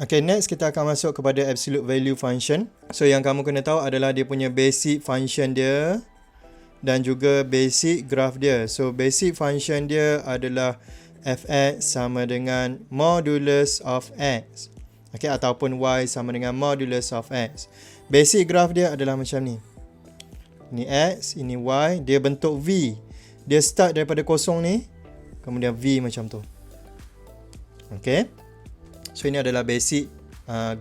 Okay, next kita akan masuk kepada absolute value function. So yang kamu kena tahu adalah dia punya basic function dia dan juga basic graph dia. So basic function dia adalah fx sama dengan modulus of x. Okay, ataupun y sama dengan modulus of x. Basic graph dia adalah macam ni. Ini x, ini y, dia bentuk V. Dia start daripada kosong ni, kemudian V macam tu. Okay. So ini adalah basic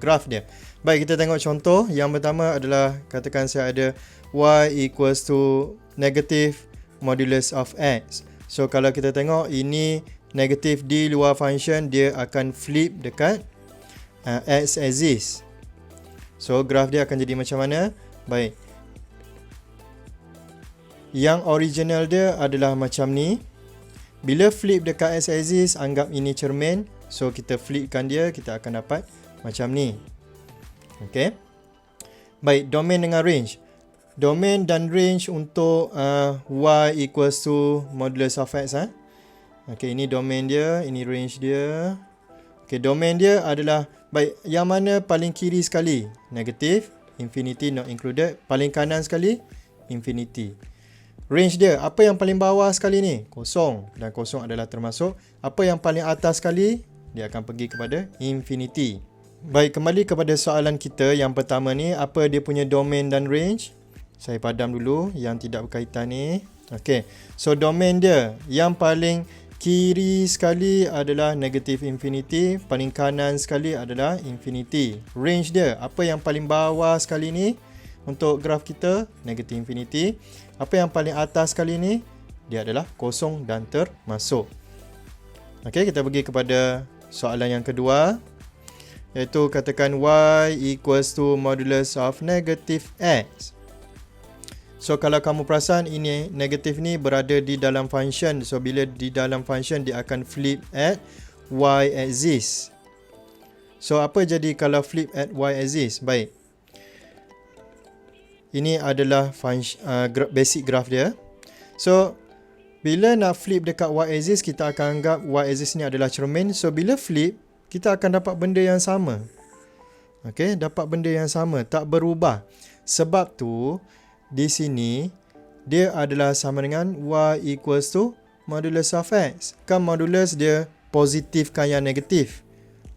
graph dia. Baik, kita tengok contoh. Yang pertama adalah, katakan saya ada y equals to negative modulus of x. So kalau kita tengok ini negatif di luar function, dia akan flip dekat x axis. So graph dia akan jadi macam mana? Baik, yang original dia adalah macam ni. Bila flip dekat x axis, anggap ini cermin. So kita flipkan dia, kita akan dapat macam ni. Okay. Baik, domain dengan range. Domain dan range untuk y equals to modulus of x. Okay, ini domain dia, ini range dia. Okay, domain dia adalah, baik, yang mana paling kiri sekali? Negative, infinity not included. Paling kanan sekali? Infinity. Range dia, apa yang paling bawah sekali ni? Kosong, dan kosong adalah termasuk. Apa yang paling atas sekali? Dia akan pergi kepada infinity. Baik, kembali kepada soalan kita yang pertama ni, apa dia punya domain dan range? Saya padam dulu yang tidak berkaitan ni. Okay, so domain dia yang paling kiri sekali adalah negative infinity, paling kanan sekali adalah infinity. Range dia, apa yang paling bawah sekali ni untuk graf kita? Negative infinity. Apa yang paling atas sekali ni? Dia adalah kosong dan termasuk. Okay, kita pergi kepada soalan yang kedua, iaitu katakan y equals to modulus of negative x. So kalau kamu perasan, ini negatif ni berada di dalam function. So bila di dalam function, dia akan flip at y axis. So apa jadi kalau flip at y axis? Baik, ini adalah basic graph dia. So bila nak flip dekat y axis, kita akan anggap y axis ni adalah cermin. So bila flip, kita akan dapat benda yang sama. Okay, dapat benda yang sama, tak berubah. Sebab tu di sini dia adalah sama dengan y equals to modulus of x. Kan modulus dia positifkan yang negatif.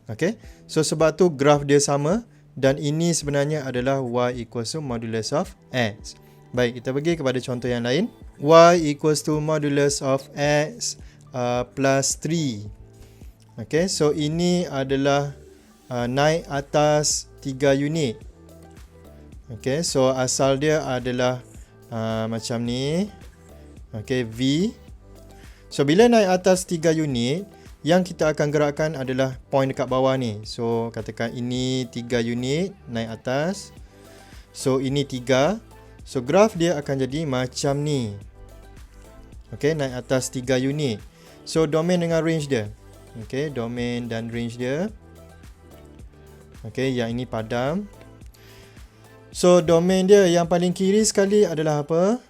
Okay, so sebab tu graf dia sama, dan ini sebenarnya adalah y equals to modulus of x. Baik, kita pergi kepada contoh yang lain. Y equals to modulus of x plus 3. Okay, so ini adalah naik atas 3 unit. Okay, so asal dia adalah macam ni. Okay, V. So bila naik atas 3 unit, yang kita akan gerakkan adalah point dekat bawah ni. So katakan ini 3 unit naik atas. So ini 3. So graf dia akan jadi macam ni. Okay, naik atas 3 unit. So domain dengan range dia. Okay, domain dan range dia. Okay, yang ini padam. So domain dia yang paling kiri sekali adalah apa?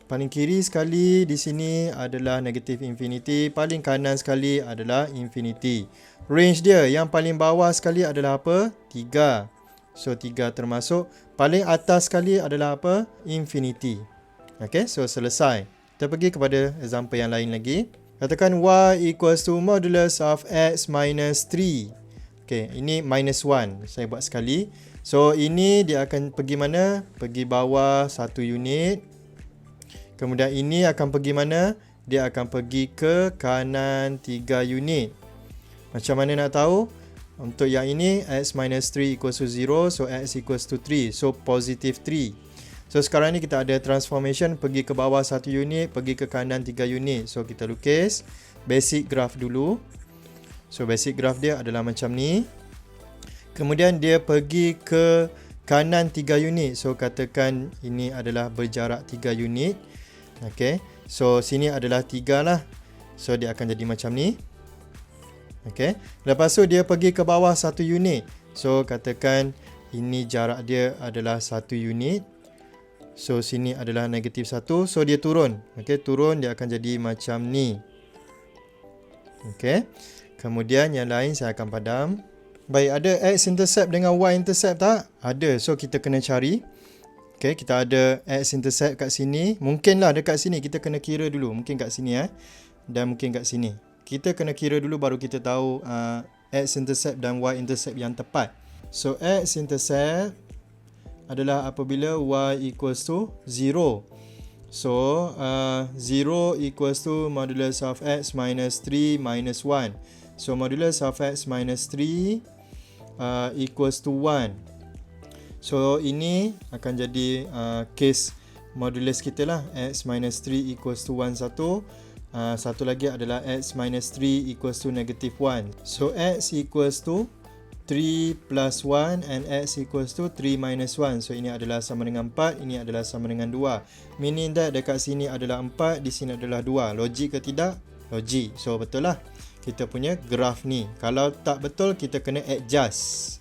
Paling kiri sekali di sini adalah negative infinity. Paling kanan sekali adalah infinity. Range dia yang paling bawah sekali adalah apa? 3. So 3 termasuk. Paling atas sekali adalah apa? Infinity. Okay, so selesai. Kita pergi kepada example yang lain lagi. Katakan y equals to modulus of x minus 3. Okay, ini minus 1. Saya buat sekali. So ini dia akan pergi mana? Pergi bawah 1 unit. Kemudian ini akan pergi mana? Dia akan pergi ke kanan 3 unit. Macam mana nak tahu? Untuk yang ini, x minus 3 equals to 0. So x equals to 3. So positive 3. So sekarang ni kita ada transformation, pergi ke bawah 1 unit, pergi ke kanan 3 unit. So kita lukis basic graph dulu. So basic graph dia adalah macam ni. Kemudian dia pergi ke kanan 3 unit. So katakan ini adalah berjarak 3 unit. Okay, so sini adalah 3 lah. So dia akan jadi macam ni. Okay, lepas tu dia pergi ke bawah 1 unit. So katakan ini jarak dia adalah 1 unit. So sini adalah negatif 1. So dia turun. Okay, turun dia akan jadi macam ni. Okay, kemudian yang lain saya akan padam. Baik, ada x-intercept dengan y-intercept tak? Ada. So, kita kena cari. Okay, kita ada x-intercept kat sini. Mungkinlah dekat sini. Kita kena kira dulu. Mungkin kat sini dan mungkin kat sini. Kita kena kira dulu baru kita tahu x-intercept dan y-intercept yang tepat. So, x-intercept adalah apabila y equals to 0. So, 0 equals to modulus of x minus 3 minus 1. So, modulus of x minus 3 equals to 1. So, ini akan jadi case modulus kita lah. X minus 3 equals to 1 satu. Satu lagi adalah x minus 3 equals to negative 1. So, x equals to 3 plus 1 and x equals to 3 minus 1. So, ini adalah sama dengan 4. Ini adalah sama dengan 2. Meaning that dekat sini adalah 4. Di sini adalah 2. Logik ke tidak? Logik. So, betul lah kita punya graf ni. Kalau tak betul, kita kena adjust.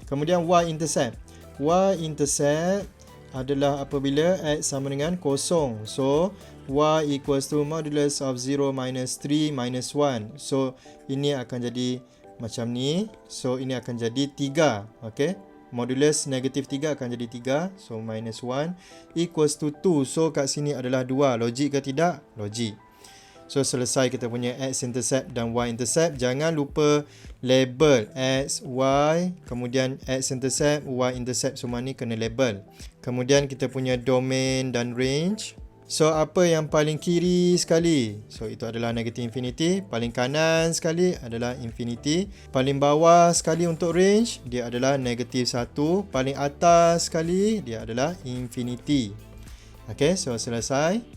Kemudian y-intercept. Y-intercept adalah apabila x sama dengan 0. So, y equals to modulus of 0 minus 3 minus 1. So, ini akan jadi macam ni. So, ini akan jadi 3. Okay. Modulus negatif 3 akan jadi 3. So, minus 1 equals to 2. So, kat sini adalah 2. Logik ke tidak? Logik. So, selesai kita punya x-intercept dan y-intercept. Jangan lupa label x, y, kemudian x-intercept, y-intercept semua ni kena label. Kemudian kita punya domain dan range. So, apa yang paling kiri sekali? So, itu adalah negative infinity. Paling kanan sekali adalah infinity. Paling bawah sekali untuk range, dia adalah negative 1. Paling atas sekali, dia adalah infinity. Okay, so selesai.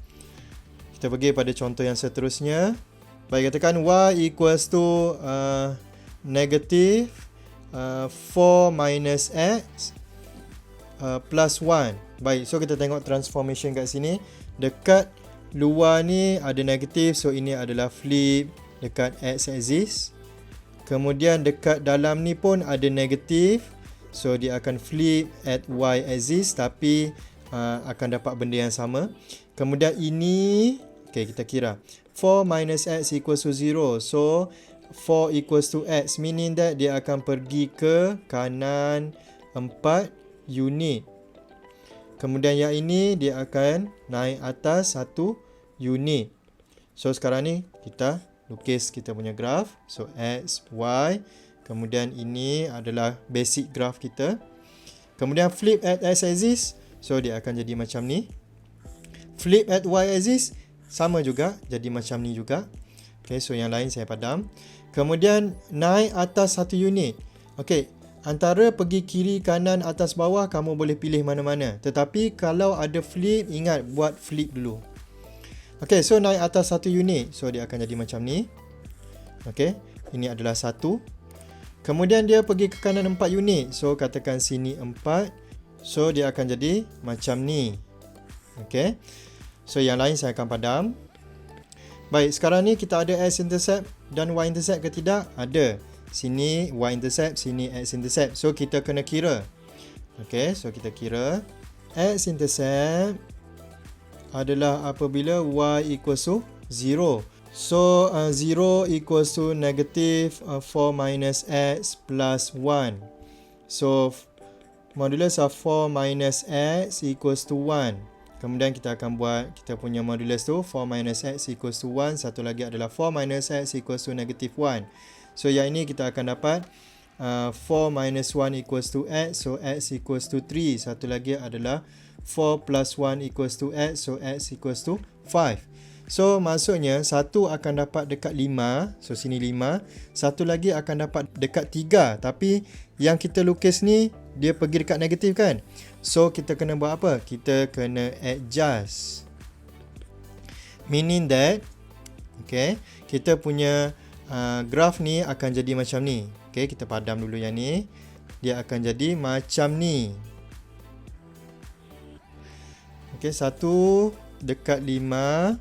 Kita pergi pada contoh yang seterusnya. Baik, katakan y equals to negative 4 minus x plus 1. Baik, so kita tengok transformation kat sini. Dekat luar ni ada negatif, so ini adalah flip dekat x-axis. Kemudian dekat dalam ni pun ada negatif, so dia akan flip at y-axis tapi akan dapat benda yang sama. Kemudian ini, okay, kita kira 4 minus x equals to 0. So 4 equals to x, meaning that dia akan pergi ke kanan 4 unit. Kemudian yang ini dia akan naik atas 1 unit. So sekarang ni kita lukis kita punya graf. So x, y. Kemudian ini adalah basic graph kita. Kemudian flip at x-axis. So dia akan jadi macam ni. Flip at y-axis sama juga, jadi macam ni juga. Okay, so yang lain saya padam. Kemudian naik atas 1 unit. Okay, antara pergi kiri, kanan, atas, bawah, kamu boleh pilih mana-mana. Tetapi kalau ada flip, ingat buat flip dulu. Okay, so naik atas 1 unit. So dia akan jadi macam ni. Okay, ini adalah 1. Kemudian dia pergi ke kanan 4 unit. So katakan sini 4. So dia akan jadi macam ni. Okay, so yang lain saya akan padam. Baik, sekarang ni kita ada x-intercept dan y-intercept ke tidak? Ada. Sini y-intercept, sini x-intercept. So kita kena kira. Okay, so kita kira. X-intercept adalah apabila y equals to 0. So 0 equals to negative 4 minus x plus 1. So modulus of 4 minus x equals to 1. Kemudian kita akan buat kita punya modulus tu 4 minus x equals to 1. Satu lagi adalah 4 minus x equals to negative 1. So yang ini kita akan dapat 4 minus 1 equals to x. So x equals to 3. Satu lagi adalah 4 plus 1 equals to x. So x equals to 5. So maksudnya satu akan dapat dekat 5. So sini 5. Satu lagi akan dapat dekat 3. Tapi yang kita lukis ni dia pergi dekat negatif kan. So kita kena buat apa? Kita kena adjust. Meaning that, okay, kita punya graf ni akan jadi macam ni. Okay, kita padam dulu yang ni. Dia akan jadi macam ni. Okay, satu dekat 5.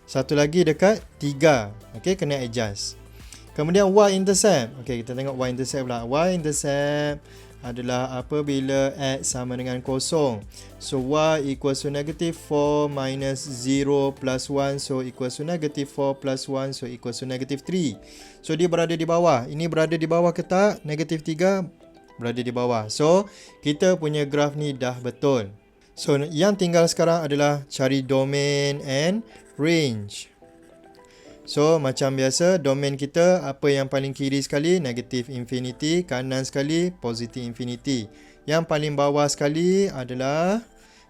Satu lagi dekat 3. Okay, kena adjust. Kemudian y-intercept. Okey, kita tengok y-intercept pula. Y-intercept adalah apabila x sama dengan kosong. So y equals to negative 4 minus 0 plus 1. So equals to negative 4 plus 1. So equals to negative 3. So dia berada di bawah. Ini berada di bawah ke tak? Negative 3 berada di bawah. So kita punya graf ni dah betul. So yang tinggal sekarang adalah cari domain and range. So macam biasa, domain kita apa yang paling kiri sekali negative infinity, kanan sekali positive infinity. Yang paling bawah sekali adalah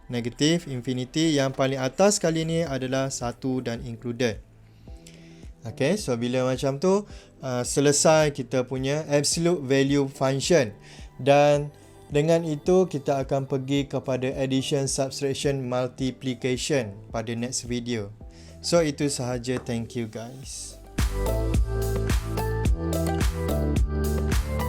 negative infinity, yang paling atas sekali ni adalah 1 dan included. Okay, so bila macam tu selesai kita punya absolute value function. Dan dengan itu kita akan pergi kepada addition, subtraction, multiplication pada next video. So itu sahaja, thank you guys.